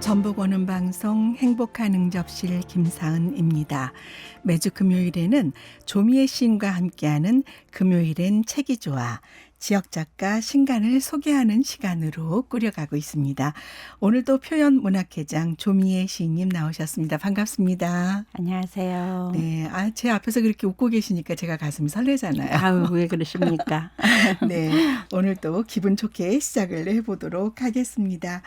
전북 오는 방송 행복한 응접실 김사은입니다. 매주 금요일에는 조미애 시인과 함께하는 금요일엔 책이 좋아 지역작가 신간을 소개하는 시간으로 꾸려가고 있습니다. 오늘도 표현문학회장 조미애 시인님 나오셨습니다. 반갑습니다. 안녕하세요. 네, 제 앞에서 그렇게 웃고 계시니까 제가 가슴이 설레잖아요. 아유, 왜 그러십니까? 네, 오늘도 기분 좋게 시작을 해보도록 하겠습니다.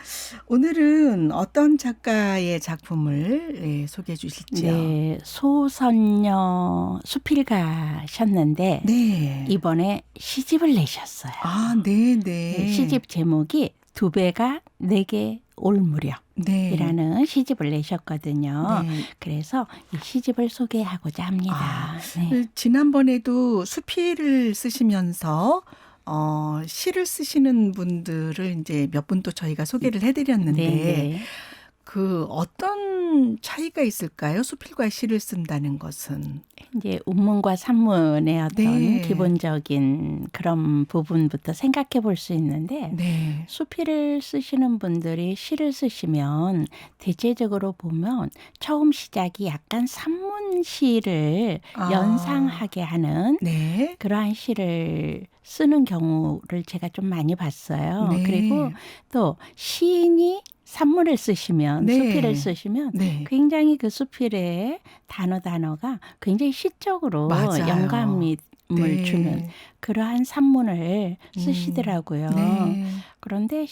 오늘은 어떤 작가의 작품을 소개해 주실지요? 네, 소선녀 수필가셨는데 네. 이번에 시집을 내셨어요. 아, 네, 네. 네, 시집 제목이 두 배가 내게 올 무렵이라는 네. 시집을 내셨거든요. 네. 그래서 이 시집을 소개하고자 합니다. 네. 지난번에도 수필을 쓰시면서 시를 쓰시는 분들을 이제 몇 분 또 저희가 소개를 해드렸는데 네. 그 어떤 차이가 있을까요? 수필과 시를 쓴다는 것은. 이제 운문과 산문의 어떤 네. 기본적인 그런 부분부터 생각해 볼 수 있는데 네. 수필을 쓰시는 분들이 시를 쓰시면 대체적으로 보면 처음 시작이 약간 산문시를 연상하게 하는 네. 그러한 시를 쓰는 경우를 제가 좀 많이 봤어요. 네. 그리고 또 시인이 산문을 쓰시면 네. 수필을 쓰시면 네. 굉장히 그 수필의 단어가 굉장히 시적으로 맞아요. 영감을 네. 주는 그러한 산문을 쓰시더라고요. 네. 그런데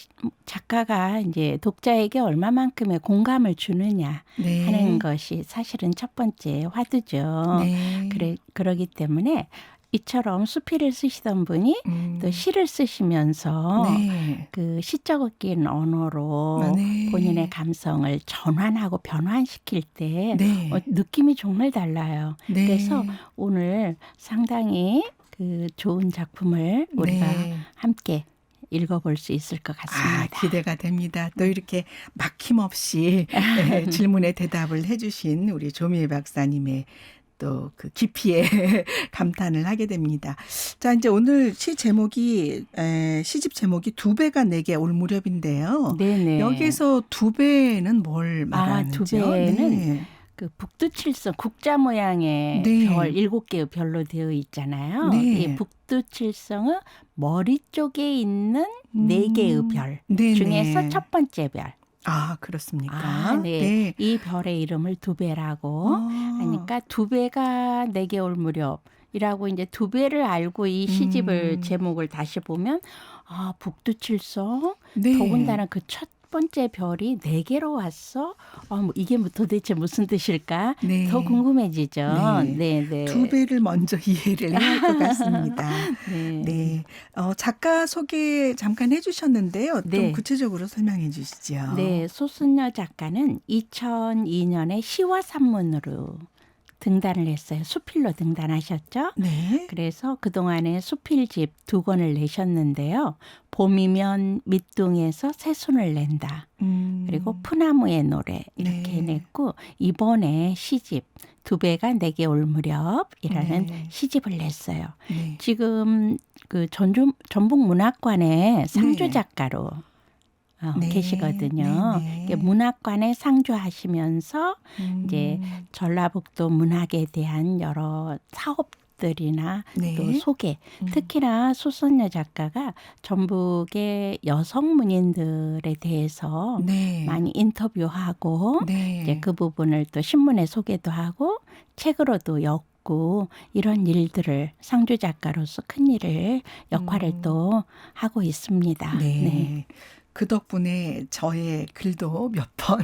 작가가 이제 독자에게 얼마만큼의 공감을 주느냐 네. 하는 것이 사실은 첫 번째 화두죠. 네. 그러기 때문에 이처럼 수필을 쓰시던 분이 또 시를 쓰시면서 네. 그 시적인 언어로 네. 본인의 감성을 전환하고 변환시킬 때 네. 느낌이 정말 달라요. 네. 그래서 오늘 상당히 그 좋은 작품을 우리가 네. 함께 읽어볼 수 있을 것 같습니다. 기대가 됩니다. 또 이렇게 막힘없이 질문에 대답을 해주신 우리 조미애 박사님의 또 그 깊이에 감탄을 하게 됩니다. 자, 이제 오늘 시집 제목이 두 배가 내게 올 무렵인데요. 네네. 여기서 두 배는 뭘 말하는지요? 두 배는 네. 그 북두칠성 국자 모양의 네. 별 7개의 별로 되어 있잖아요. 네. 이 북두칠성은 머리 쪽에 있는 4개의 별 네네. 중에서 첫 번째 별. 그렇습니까? 네. 네. 이 별의 이름을 두 배라고 하니까 두 배가 내게 올 무렵이라고 이제 두 배를 알고 이 시집을 제목을 다시 보면 북두칠성 네. 더군다나 그 첫 번째 별이 4개로 왔어. 이게 도대체 무슨 뜻일까? 네. 더 궁금해지죠. 네. 네. 두 배를 먼저 이해를 해야 할 것 같습니다. 네. 네. 작가 소개 잠깐 해주셨는데요. 네. 좀 구체적으로 설명해 주시죠. 네. 소순녀 작가는 2002년에 시와 산문으로 등단을 했어요. 수필로 등단하셨죠. 네. 그래서 그동안에 수필집 2권을 내셨는데요. 봄이면 밑둥에서 새순을 낸다. 그리고 푸나무의 노래 이렇게 네. 냈고 이번에 시집 두 배가 내게 올 무렵이라는 네. 시집을 냈어요. 네. 지금 그 전북 문학관의 상주 네. 작가로 네. 계시거든요. 네. 네. 문학관에 상주하시면서 이제 전라북도 문학에 대한 여러 사업들이나 네. 또 소개, 특히나 소선녀 작가가 전북의 여성 문인들에 대해서 네. 많이 인터뷰하고 네. 이제 그 부분을 또 신문에 소개도 하고 책으로도 엮고 이런 일들을 상주 작가로서 큰 일을 역할을 또 하고 있습니다. 네. 그 덕분에 저의 글도 몇 번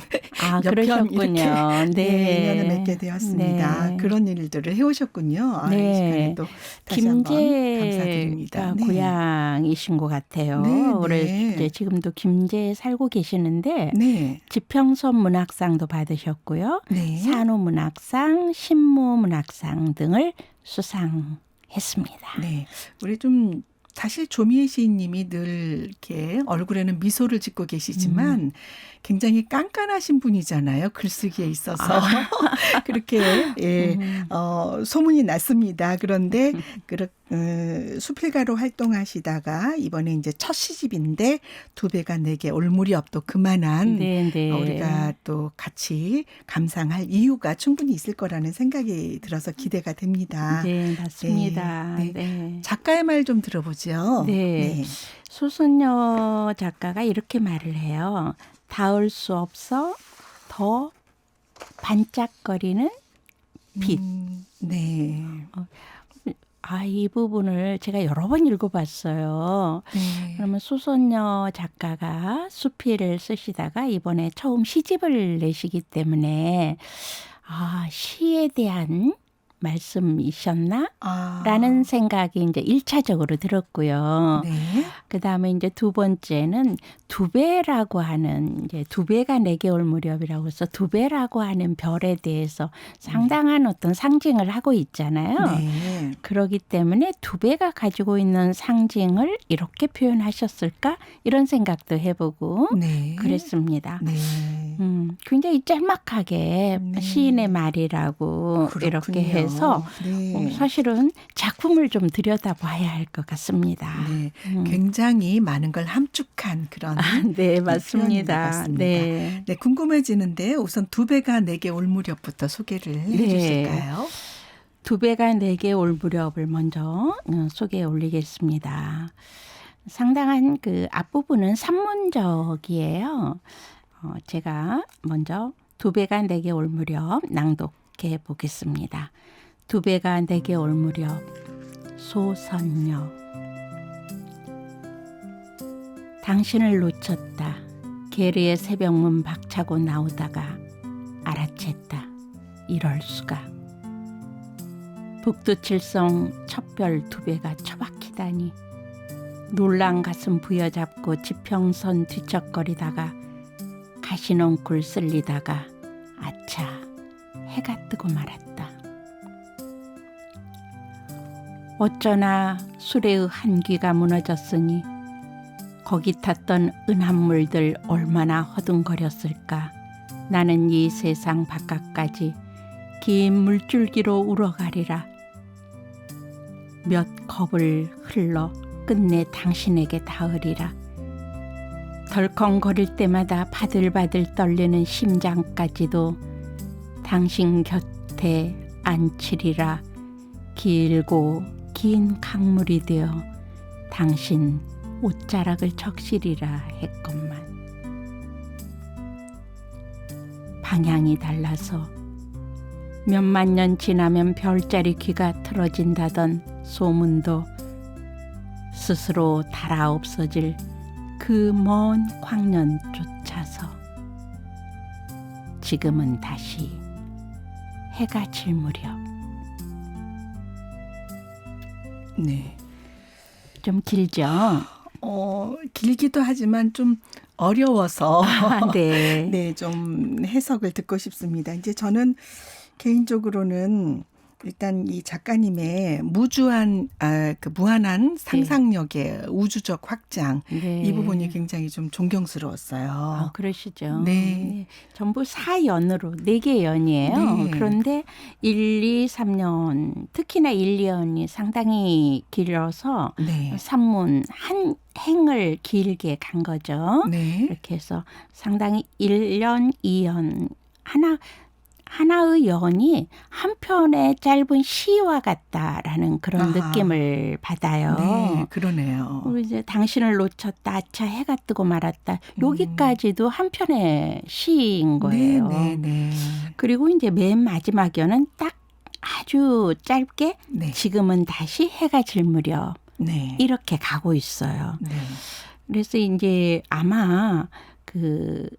그러셨군요. 인연을 맺게 되었습니다. 네. 그런 일들을 해오셨군요. 이 네. 시간에 또 다시 한번 감사드립니다. 김제가 네. 고향이신 것 같아요. 네, 네. 올해 이제 지금도 김제에 살고 계시는데 네. 지평선 문학상도 받으셨고요. 네. 산후문학상, 신무문학상 등을 수상했습니다. 네. 우리 좀 사실 조미애 시인님이 늘 이렇게 얼굴에는 미소를 짓고 계시지만 굉장히 깐깐하신 분이잖아요. 글쓰기에 있어서. 그렇게 소문이 났습니다. 그런데 수필가로 활동하시다가 이번에 이제 첫 시집인데 두 배가 내게 올 무렵 또 그만한 네, 네. 우리가 또 같이 감상할 이유가 충분히 있을 거라는 생각이 들어서 기대가 됩니다. 네, 맞습니다. 네, 네. 네. 작가의 말 좀 들어보죠. 네. 소선녀 작가가 이렇게 말을 해요. 닿을 수 없어 더 반짝거리는 빛. 네. 이 부분을 제가 여러 번 읽어봤어요. 네. 그러면 소선녀 작가가 수필을 쓰시다가 이번에 처음 시집을 내시기 때문에 시에 대한 말씀이셨나? 라는 생각이 이제 1차적으로 들었고요. 네. 그 다음에 이제 두 번째는 두 배라고 하는, 이제 두 배가 내게 올 무렵이라고 해서 두 배라고 하는 별에 대해서 상당한 어떤 상징을 하고 있잖아요. 네. 그렇기 때문에 두 배가 가지고 있는 상징을 이렇게 표현하셨을까? 이런 생각도 해보고 네. 그랬습니다. 네. 굉장히 짤막하게 네. 시인의 말이라고 그렇군요. 이렇게 해서 네. 사실은 작품을 좀 들여다봐야 할 것 같습니다. 네. 굉장히 많은 걸 함축한 그런 네, 표현인 것 맞습니다. 같습니다. 네. 네, 궁금해지는데 우선 두 배가 내게 올 무렵부터 소개를 해주실까요? 두 배가 내게 올 무렵을 먼저 소개해 올리겠습니다. 상당한 그 앞부분은 산문적이에요. 제가 먼저 두 배가 내게 올 무렵 낭독해 보겠습니다. 두 배가 내게 올 무렵 소선녀 당신을 놓쳤다. 게르의 새벽문 박차고 나오다가 알아챘다. 이럴 수가. 북두칠성 첫 별 두 배가 처박히다니. 놀란 가슴 부여잡고 지평선 뒤척거리다가 가시넝쿨 쓸리다가 아차 해가 뜨고 말았다. 어쩌나 수레의 한귀가 무너졌으니 거기 탔던 은합물들 얼마나 허둥거렸을까. 나는 이 세상 바깥까지 긴 물줄기로 울어가리라. 몇 겁을 흘러 끝내 당신에게 닿으리라. 덜컹거릴 때마다 바들바들 떨리는 심장까지도 당신 곁에 앉히리라. 길고 긴 강물이 되어 당신 옷자락을 적시리라 했건만. 방향이 달라서 몇만 년 지나면 별자리 귀가 틀어진다던 소문도 스스로 달아 없어질 그 먼 광년 쫓아서 지금은 다시 해가 질 무렵. 네. 좀 길죠? 길기도 하지만 좀 어려워서 네. 네, 좀 해석을 듣고 싶습니다. 이제 저는 개인적으로는 일단 이 작가님의 무한한 상상력의 우주적 확장 네. 이 부분이 굉장히 좀 존경스러웠어요. 그러시죠. 네. 전부 4연으로 4개 연이에요. 네. 그런데 1, 2, 3년 특히나 1, 2년이 상당히 길어서 네. 산문 한 행을 길게 간 거죠. 네. 이렇게 해서 상당히 1년, 2년 하나의 연이 한 편의 짧은 시와 같다라는 그런 아하. 느낌을 받아요. 네, 그러네요. 그리고 이제 당신을 놓쳤다. 아차 해가 뜨고 말았다. 여기까지도 한 편의 시인 거예요. 네, 네, 네. 그리고 이제 맨 마지막 연은 딱 아주 짧게 네. 지금은 다시 해가 질 무렵 네. 이렇게 가고 있어요. 네. 그래서 이제 아마 그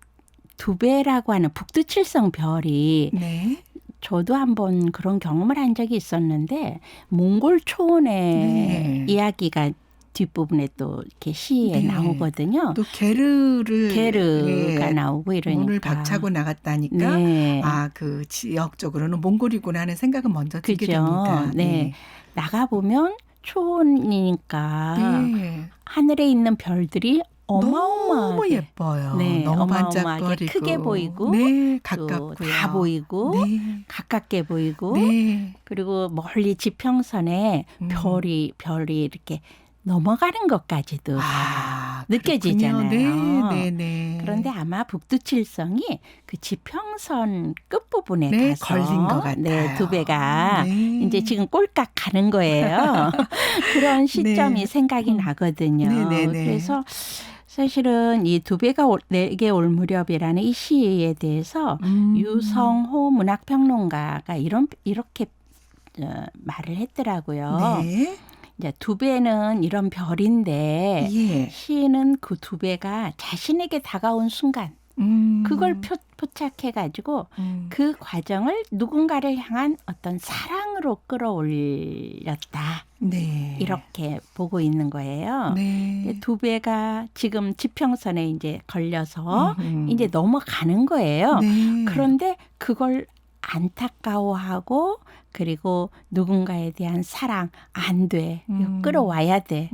두 배라고 하는 북두칠성 별이 네. 저도 한번 그런 경험을 한 적이 있었는데 몽골 초원의 네. 이야기가 뒷부분에 또 이렇게 시에 네. 나오거든요. 또 게르가 게르가 나오고 이러니까. 문을 박차고 나갔다니까 네. 그 지역적으로는 몽골이구나 하는 생각은 먼저 들게 그죠. 됩니다. 네. 나가 보면 초원이니까 네. 하늘에 있는 별들이 너무 어마어마하게 예뻐요. 네, 너무 어마어마하게 반짝거리고 크게 보이고 네, 또 가깝고요. 다 보이고 네. 가깝게 보이고 네. 그리고 멀리 지평선에 별이 이렇게 넘어가는 것까지도 다 느껴지잖아요. 그렇군요. 네, 네, 네. 그런데 아마 북두칠성이 그 지평선 끝부분에 네, 가서 걸린 것 같아요. 네, 두 배가 네. 이제 지금 꼴깍 가는 거예요. 그런 시점이 네. 생각이 나거든요. 네, 네, 네. 그래서 사실은 이 두 배가 내게 올 무렵이라는 이 시에 대해서 유성호 문학평론가가 이렇게 말을 했더라고요. 네. 이제 두 배는 이런 별인데 예. 시인은 그 두 배가 자신에게 다가온 순간 그걸 포착해가지고 그 과정을 누군가를 향한 어떤 사랑으로 끌어올렸다. 네. 이렇게 보고 있는 거예요. 네. 두 배가 지금 지평선에 이제 걸려서 이제 넘어가는 거예요. 네. 그런데 그걸 안타까워하고 그리고 누군가에 대한 사랑 안 돼. 이거 끌어와야 돼.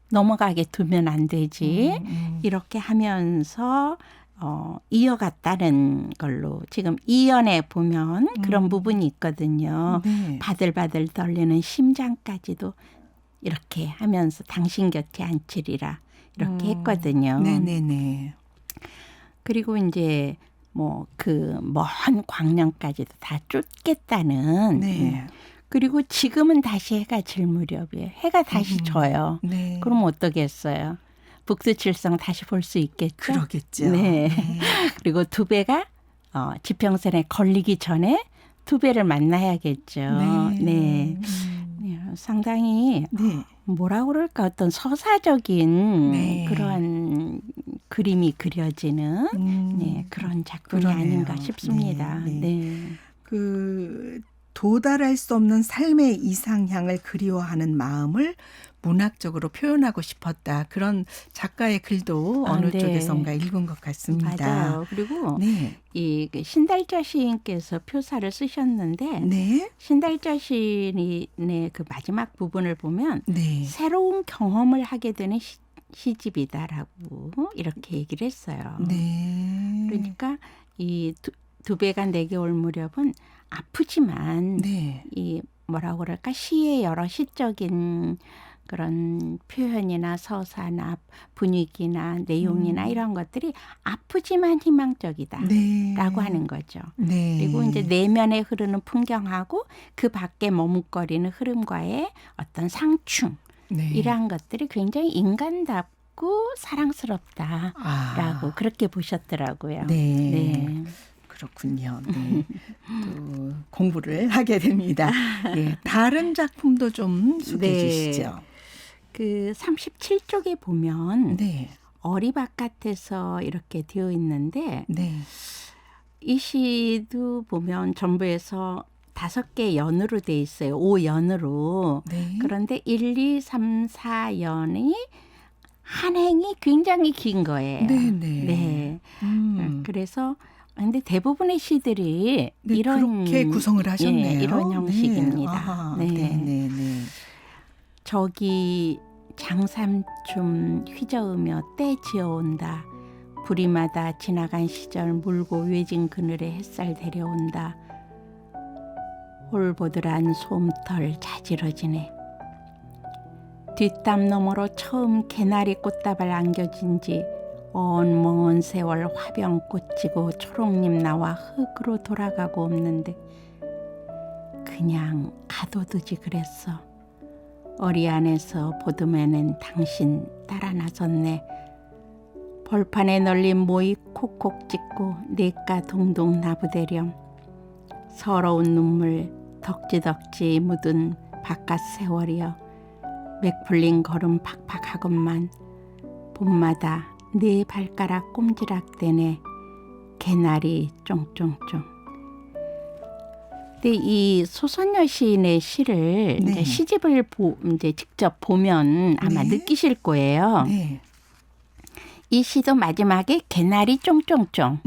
넘어가게 두면 안 되지. 이렇게 하면서 이어갔다는 걸로 지금 이연에 보면 그런 부분이 있거든요. 네. 바들바들 떨리는 심장까지도 이렇게 하면서 당신 곁에 앉히리라 이렇게 했거든요. 네네네. 그리고 이제 뭐 그 먼 광명까지도 다 쫓겠다는. 네. 그리고 지금은 다시 해가 질 무렵이에요. 해가 다시 져요. 네. 그럼 어떠겠어요? 북두칠성 다시 볼 수 있겠죠? 그러겠죠. 네. 네. 그리고 두 배가 지평선에 걸리기 전에 두 배를 만나야겠죠. 네. 네. 상당히 네. 뭐라 그럴까 어떤 서사적인 네. 그러한 그림이 그려지는 네, 그런 작품이 그러네요. 아닌가 싶습니다. 네, 네. 네. 그 도달할 수 없는 삶의 이상향을 그리워하는 마음을 문학적으로 표현하고 싶었다. 그런 작가의 글도 어느 네. 쪽에선가 읽은 것 같습니다. 맞아요. 그리고 네. 이 신달자 시인께서 표사를 쓰셨는데 네. 신달자 시인의 그 마지막 부분을 보면 네. 새로운 경험을 하게 되는 시집이다라고 이렇게 얘기를 했어요. 네. 그러니까 이 두 배가 내게 올 무렵은 아프지만 네. 이 뭐라고 그럴까 시의 여러 시적인 그런 표현이나 서사나 분위기나 내용이나 이런 것들이 아프지만 희망적이다라고 네. 하는 거죠. 네. 그리고 이제 내면에 흐르는 풍경하고 그 밖에 머뭇거리는 흐름과의 어떤 상충 네. 이러한 것들이 굉장히 인간답고 사랑스럽다라고 그렇게 보셨더라고요. 네. 네. 그렇군요. 네. 또 공부를 하게 됩니다. 예, 다른 작품도 좀 소개해 주시죠. 그 37쪽에 보면 네. 어리 바깥에서 이렇게 되어 있는데 네. 이 시도 보면 전부에서 5개 연으로 돼 있어요. 5연으로. 네. 그런데 1, 2, 3, 4연이 한 행이 굉장히 긴 거예요. 네, 네. 네. 그래서 근데 대부분의 시들이 네, 이런 그렇게 구성을 하셨네요. 예, 이런 형식입니다. 네. 아하, 네. 네, 네, 네. 저기 장삼춤 휘저으며 때 지어온다. 부리마다 지나간 시절 물고 외진 그늘에 햇살 데려온다. 홀보드란 솜털 자지러지네. 뒷담 너머로 처음 개나리 꽃다발 안겨진 지 먼 세월 화병꽃 지고 초록잎 나와 흙으로 돌아가고 없는데 그냥 가둬두지 그랬어. 어리 안에서 보듬어낸 당신 따라 나섰네. 벌판에 널린 모이 콕콕 찍고 냇가 동동 나부대렴. 서러운 눈물 덕지덕지 묻은 바깥 세월이여. 맥풀린 걸음 팍팍하건만 봄마다 네 발가락 꼼지락대네. 개나리 쫑쫑쫑. 근데 이 소선여 시인의 시를 네. 이제 시집을 이제 직접 보면 아마 네. 느끼실 거예요. 네. 이 시도 마지막에 개나리 쫑쫑쫑.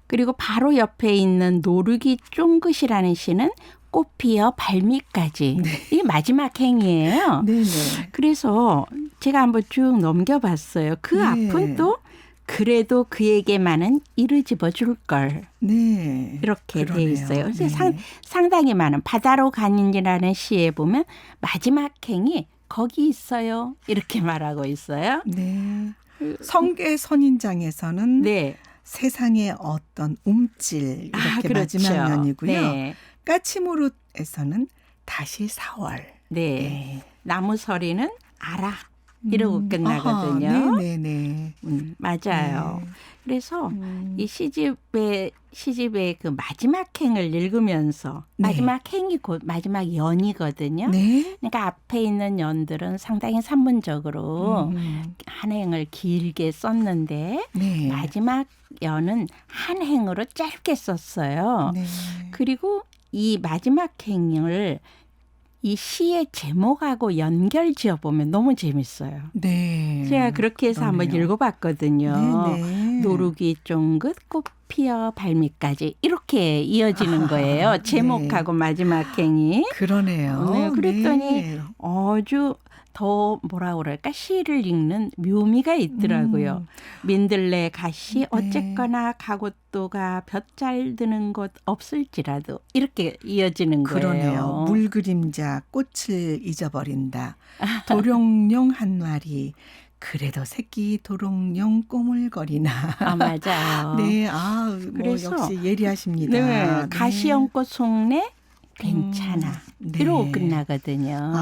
그리고 바로 옆에 있는 노르기 쫑긋이라는 시는 꽃 피어 발밑까지. 이 마지막 행이에요. 네네. 그래서 제가 한번 쭉 넘겨봤어요. 그 네. 앞은 또 그래도 그에게만은 이를 집어줄 걸. 네. 이렇게 돼 그러네요. 있어요. 그래서 네. 상당히 많은 바다로 가는이라는 시에 보면 마지막 행이 거기 있어요. 이렇게 말하고 있어요. 네. 성계 선인장에서는 네. 세상의 어떤 움찔 이렇게 그렇죠. 마지막 면이고요. 네. 까치무릇에서는 다시 4월. 네. 네. 나무서리는 알아. 이러고 끝나거든요. 아하, 네네네. 맞아요. 네. 그래서 이 시집의 그 마지막 행을 읽으면서 네. 마지막 행이 곧 마지막 연이거든요. 네. 그러니까 앞에 있는 연들은 상당히 산문적으로 한 행을 길게 썼는데 네. 마지막 연은 한 행으로 짧게 썼어요. 네. 그리고 이 마지막 행을 이 시의 제목하고 연결 지어보면 너무 재밌어요. 네. 제가 그렇게 해서 한번 그러네요. 읽어봤거든요. 네네. 노루기 쫑긋 꽃 피어 발밑까지 이렇게 이어지는 거예요. 제목하고 마지막 행이. 그러네요. 네, 그랬더니 네. 아주 더 뭐라 그럴까 시를 읽는 묘미가 있더라고요. 민들레 가시 어쨌거나 가곳도가 볕잘 드는 곳 없을지라도 이렇게 이어지는 그러네요. 거예요. 물그림자 꽃을 잊어버린다. 도룡뇽 한 마리. 그래도 새끼 도롱뇽 꼬물거리나. 맞아요. 네, 뭐 그래서 역시 예리하십니다. 네, 가시연꽃 속내 괜찮아. 네. 이러고 끝나거든요.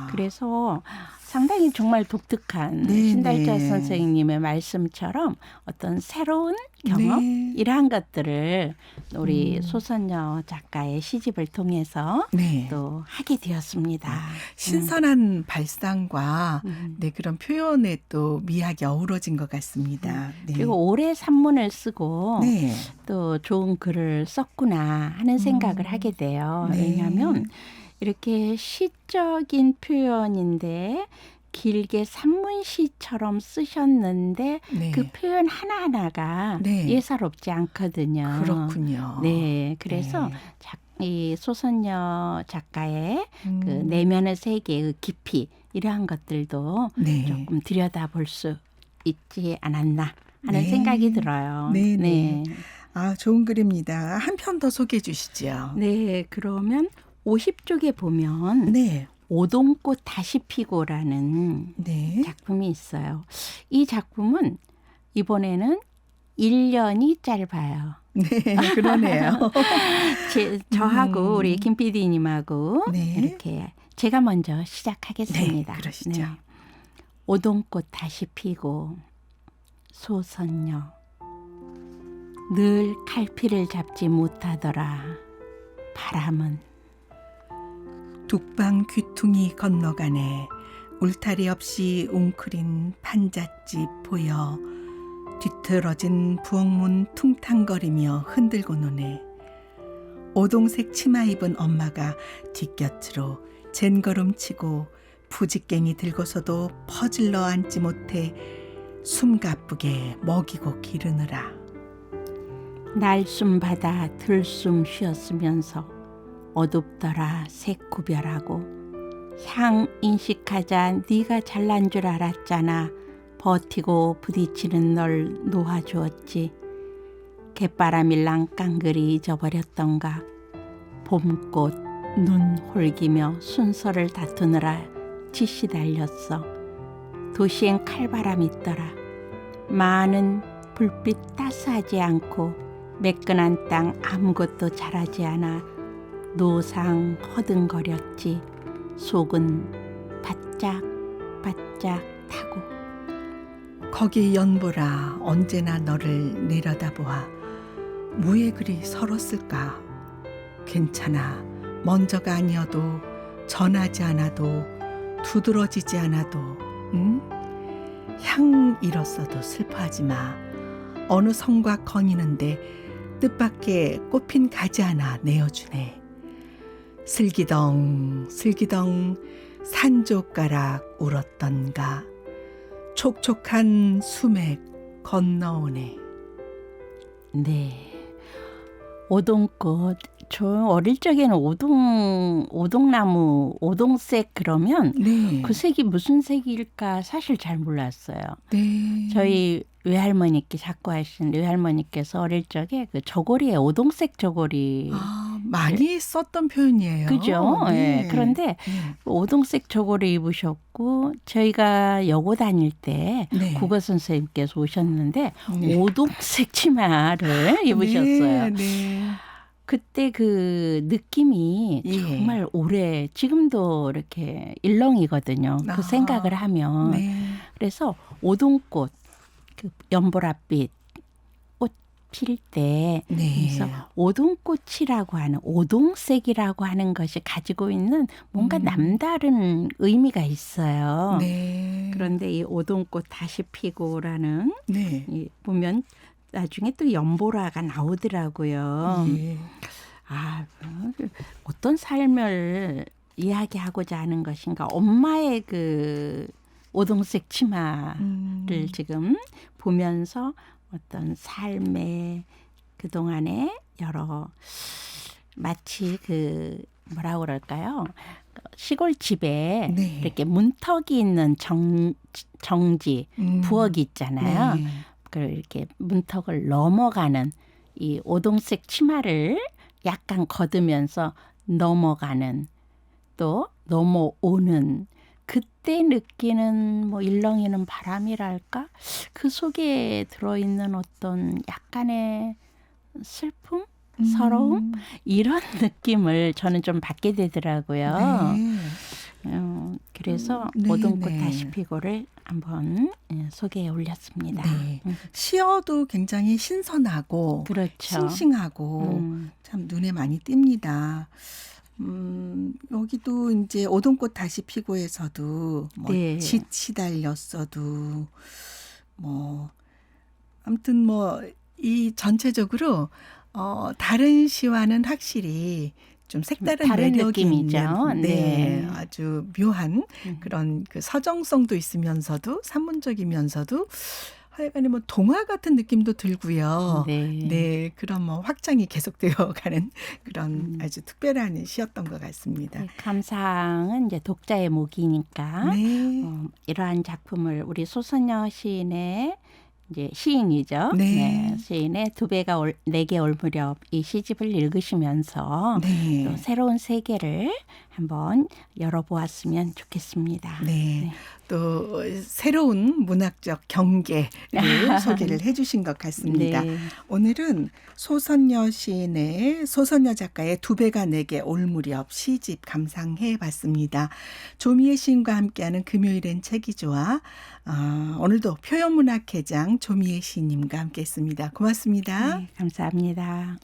그래서 상당히 정말 독특한 네, 신달자 네. 선생님의 말씀처럼 어떤 새로운 경험 네. 이러한 것들을 우리 소선녀 작가의 시집을 통해서 네. 또 하게 되었습니다. 신선한 발상과 네, 그런 표현에 또 미학이 어우러진 것 같습니다. 네. 그리고 오래 산문을 쓰고 네. 또 좋은 글을 썼구나 하는 생각을 하게 돼요. 네. 왜냐하면 이렇게 시적인 표현인데 길게 산문시처럼 쓰셨는데 네. 그 표현 하나하나가 네. 예사롭지 않거든요. 그렇군요. 네, 그래서 네. 이 소선녀 작가의 그 음. 내면의 세계의 깊이 이러한 것들도 네. 조금 들여다볼 수 있지 않았나 하는 네. 생각이 들어요. 네, 네. 좋은 글입니다. 한 편 더 소개해 주시죠. 네, 그러면 50쪽에 보면 네. 오동꽃 다시 피고라는 네. 작품이 있어요. 이 작품은 이번에는 1년이 짧아요. 네, 그러네요. 저하고 우리 김 PD님하고 네. 이렇게 제가 먼저 시작하겠습니다. 네, 그러시죠. 오동꽃 다시 피고 소선녀 늘 갈피를 잡지 못하더라. 바람은 북방 귀퉁이 건너가네. 울타리 없이 웅크린 판잣집 보여 뒤틀어진 부엌문 퉁탕거리며 흔들고 노네. 오동색 치마 입은 엄마가 뒷곁으로 젠걸음치고 부직갱이 들고서도 퍼질러 앉지 못해 숨가쁘게 먹이고 기르느라. 날숨 받아 들숨 쉬었으면서 어둡더라 색 구별하고 향 인식하자 네가 잘난 줄 알았잖아. 버티고 부딪히는 널 놓아주었지. 갯바람이 랑깡그리 잊어버렸던가. 봄꽃 눈 홀기며 순서를 다투느라 짓이 달렸어. 도시엔 칼바람 있더라. 많은 불빛 따스하지 않고 매끈한 땅 아무것도 자라지 않아 노상 허둥거렸지. 속은 바짝 바짝 타고. 거기 연보라 언제나 너를 내려다보아 무에 그리 설었을까. 괜찮아. 먼저가 아니어도 전하지 않아도 두드러지지 않아도 향 잃었어도 슬퍼하지 마. 어느 성과 거니는데 뜻밖의 꽃핀 가지 하나 내어주네. 슬기덩 슬기덩 산조가락 울었던가. 촉촉한 수맥 건너오네. 네. 오동꽃. 저 어릴 적에는 오동나무, 오동색 그러면 네. 그 색이 무슨 색일까 사실 잘 몰랐어요. 네. 저희 외할머니께 자꾸 하신 외할머니께서 어릴 적에 그 저고리에 오동색 저고리 많이 썼던 표현이에요. 그죠? 네. 예. 그런데 네. 오동색 저고리 입으셨고 저희가 여고 다닐 때 네. 국어 선생님께서 오셨는데 네. 오동색 치마를 입으셨어요. 네. 네. 그때 그 느낌이 예. 정말 오래 지금도 이렇게 일렁이거든요. 그 생각을 하면. 네. 그래서 오동꽃 그 연보랏빛 꽃 필 때 네. 그래서 오동꽃이라고 하는 오동색이라고 하는 것이 가지고 있는 뭔가 남다른 의미가 있어요. 네. 그런데 이 오동꽃 다시 피고라는 네. 이 보면 나중에 또 연보라가 나오더라고요. 예. 어떤 삶을 이야기하고자 하는 것인가. 엄마의 그 오동색 치마를 지금 보면서 어떤 삶의 그동안의 여러 마치 그 뭐라고 그럴까요? 시골 집에 네. 이렇게 문턱이 있는 정지, 부엌이 있잖아요. 네. 이렇게 문턱을 넘어가는 이 오동색 치마를 약간 걷으면서 넘어가는 또 넘어오는 그때 느끼는 뭐 일렁이는 바람이랄까 그 속에 들어있는 어떤 약간의 슬픔, 서러움 이런 느낌을 저는 좀 받게 되더라고요. 네. 그래서 네, 오동꽃 네. 다시 피고를 한번 소개해 올렸습니다. 네. 시어도 굉장히 신선하고 그렇죠. 싱싱하고 참 눈에 많이 띕니다. 여기도 이제 오동꽃 다시 피고에서도 뭐 네. 짙 시달렸어도 뭐 아무튼 뭐 이 전체적으로 다른 시와는 확실히 좀 색다른 다른 매력이 느낌이죠. 있는 네. 아주 묘한 그런 그 서정성도 있으면서도 산문적이면서도 하여간에 뭐 동화 같은 느낌도 들고요. 네. 네, 그런 뭐 확장이 계속되어 가는 그런 아주 특별한 시였던 것 같습니다. 네, 감상은 이제 독자의 목이니까 네. 이러한 작품을 우리 소선여 시인의 이제 시인이죠. 네. 시인의 두 배가 내게 올 무렵 이 시집을 읽으시면서 네. 또 새로운 세계를 한번 열어보았으면 좋겠습니다. 네. 또 새로운 문학적 경계를 소개를 해주신 것 같습니다. 네. 오늘은 소선여 시인의 소선여 작가의 두 배가 내게 올 무렵 시집 감상해 봤습니다. 조미애 시인과 함께하는 금요일엔 책이 좋아. 오늘도 표현문학회장 조미애 시인님과 함께했습니다. 고맙습니다. 네, 감사합니다.